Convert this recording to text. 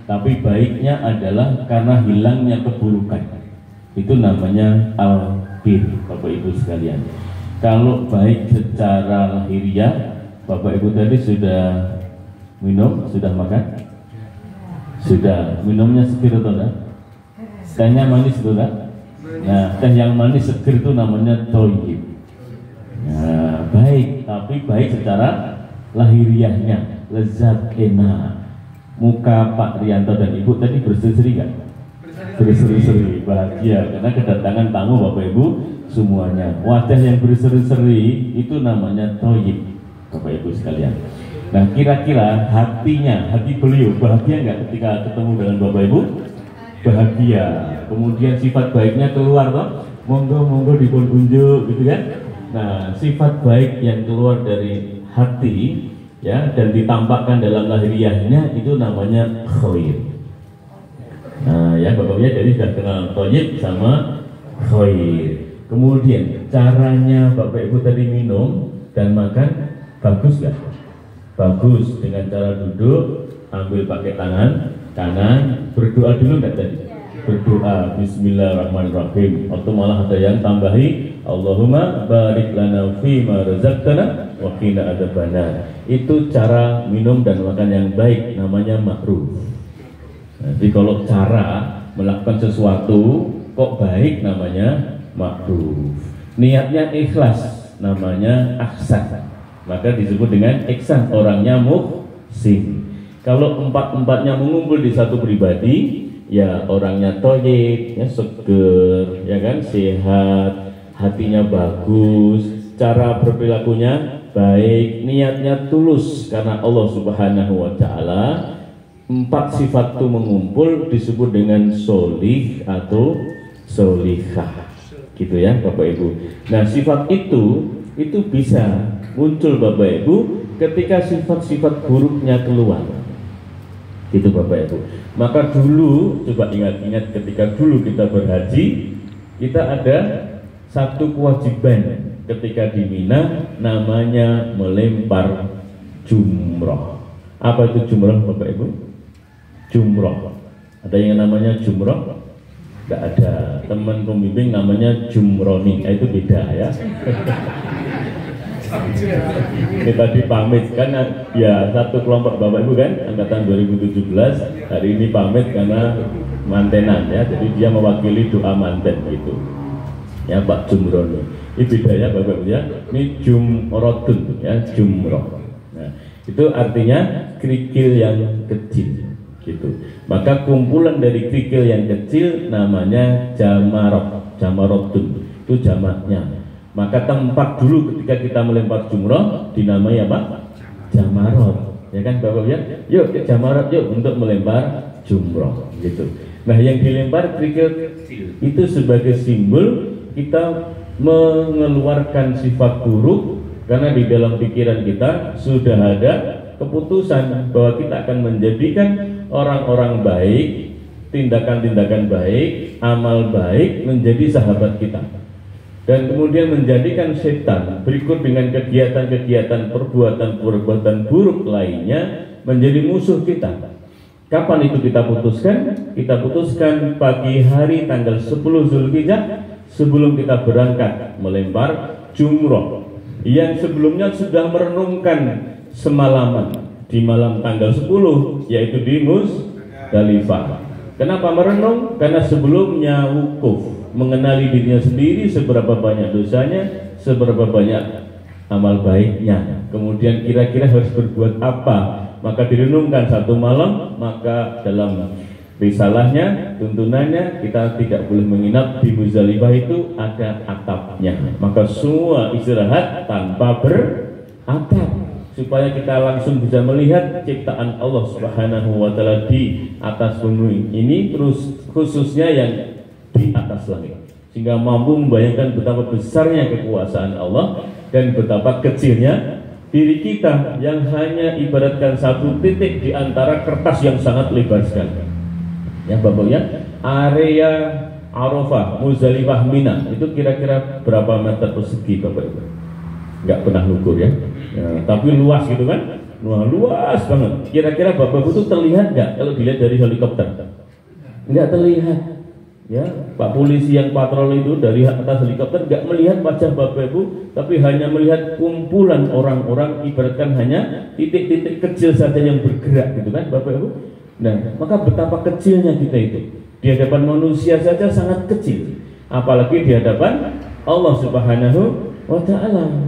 tapi baiknya adalah karena hilangnya keburukan. Itu namanya albir, Bapak Ibu sekalian. Kalau baik secara lahiriah, Bapak Ibu tadi sudah minum, sudah makan? Sudah. Minumnya seger atau enggak? Tehnya manis atau enggak? Nah, teh yang manis seger itu namanya thayyib. Nah, baik, tapi baik secara lahiriahnya, lezat, enak. Muka Pak Rianto dan Ibu tadi berseri-seri kan? Berseri-seri, bahagia karena kedatangan tamu Bapak Ibu semuanya. Wajah yang berseri-seri itu namanya thayyib, Bapak Ibu sekalian. Nah, kira-kira hatinya, hati beliau bahagia nggak ketika ketemu dengan Bapak Ibu? Bahagia. Kemudian sifat baiknya keluar toh, monggo dipun unjuk gitu kan. Nah, sifat baik yang keluar dari hati ya dan ditampakkan dalam lahiriahnya itu namanya khair. Nah, ya Bapak-Ibu jadi sudah kenal thayyib sama khair. Kemudian caranya Bapak Ibu tadi minum dan makan bagus nggak? Bagus, dengan cara duduk, ambil pakai tangan kanan, berdoa dulu nggak tadi? Berdoa Bismillahirrahmanirrahim. Atau malah ada yang tambahi Allahumma barik lana fima razaqtana wa qina adzabannar. Itu cara minum dan makan yang baik, namanya ma'ruf. Jadi kalau cara melakukan sesuatu kok baik namanya ma'ruf. Niatnya ikhlas namanya ahsan. Maka disebut dengan ihsan, orangnya muhsin. Kalau empat-empatnya mengumpul di satu pribadi, ya orangnya thayyib, ya seger, ya kan, sehat, hatinya bagus, cara berperilakunya baik, niatnya tulus karena Allah Subhanahu wa taala. Empat sifat itu mengumpul disebut dengan solih atau solihah, gitu ya Bapak Ibu. Nah, sifat itu bisa muncul Bapak Ibu ketika sifat-sifat buruknya keluar, gitu Bapak Ibu. Maka dulu coba ingat-ingat ketika dulu kita berhaji, kita ada satu kewajiban ketika di Mina, namanya melempar jumroh. Apa itu jumroh Bapak Ibu? Jumroh. Ada yang namanya jumroh? Tidak ada. Teman pembimbing namanya jumroni. Itu beda ya. Kita dipamit kan ya, satu kelompok Bapak Ibu kan angkatan 2017 hari ini pamit karena mantenan ya, jadi dia mewakili doa manten gitu ya, Pak Jumrono. Ini bedanya Bapak Ibu ya, ini jumrotun ya, jumroh. Nah, itu artinya kerikil yang kecil gitu. Maka kumpulan dari kerikil yang kecil namanya jamarotun, itu jamaknya. Maka tempat dulu ketika kita melempar jumroh dinamai apa? Jamarot, ya kan Bapak ya? Yuk ke jamarot yuk untuk melempar jumroh gitu. Nah, yang dilempar kerikil kecil itu sebagai simbol kita mengeluarkan sifat buruk, karena di dalam pikiran kita sudah ada keputusan bahwa kita akan menjadikan orang-orang baik, tindakan-tindakan baik, amal baik menjadi sahabat kita. Dan kemudian menjadikan setan berikut dengan kegiatan-kegiatan perbuatan buruk lainnya menjadi musuh kita. Kapan itu kita putuskan? Kita putuskan pagi hari tanggal 10 Zulhijjah sebelum kita berangkat melempar jumroh. Yang sebelumnya sudah merenungkan semalaman di malam tanggal 10, yaitu di Muzdalifah. Kenapa merenung? Karena sebelumnya wukuf, mengenali dirinya sendiri, seberapa banyak dosanya, seberapa banyak amal baiknya, kemudian kira-kira harus berbuat apa. Maka direnungkan satu malam. Maka dalam risalahnya, tuntunannya, kita tidak boleh menginap di Muzdalifah, itu ada atapnya. Maka semua istirahat tanpa beratap, supaya kita langsung bisa melihat ciptaan Allah Subhanahu wa taala di atas bumi ini, terus khususnya yang di atas langit, sehingga mampu membayangkan betapa besarnya kekuasaan Allah dan betapa kecilnya diri kita yang hanya ibaratkan satu titik di antara kertas yang sangat lebar sekali. Ya Bapak ya, area Arafah, Muzdalifah, Mina itu kira-kira berapa meter persegi Bapak Ibu? Nggak pernah ngukur ya. Ya, tapi luas gitu kan, Wah, luas banget. Kira-kira Bapak Ibu itu terlihat nggak kalau dilihat dari helikopter? Nggak terlihat. Ya, Pak polisi yang patroli itu dari atas helikopter nggak melihat wajah Bapak Ibu, tapi hanya melihat kumpulan orang-orang, ibaratkan hanya titik-titik kecil saja yang bergerak, gitu kan, Bapak Ibu. Nah, maka betapa kecilnya kita itu. Di hadapan manusia saja sangat kecil, apalagi di hadapan Allah Subhanahu wa Ta'ala.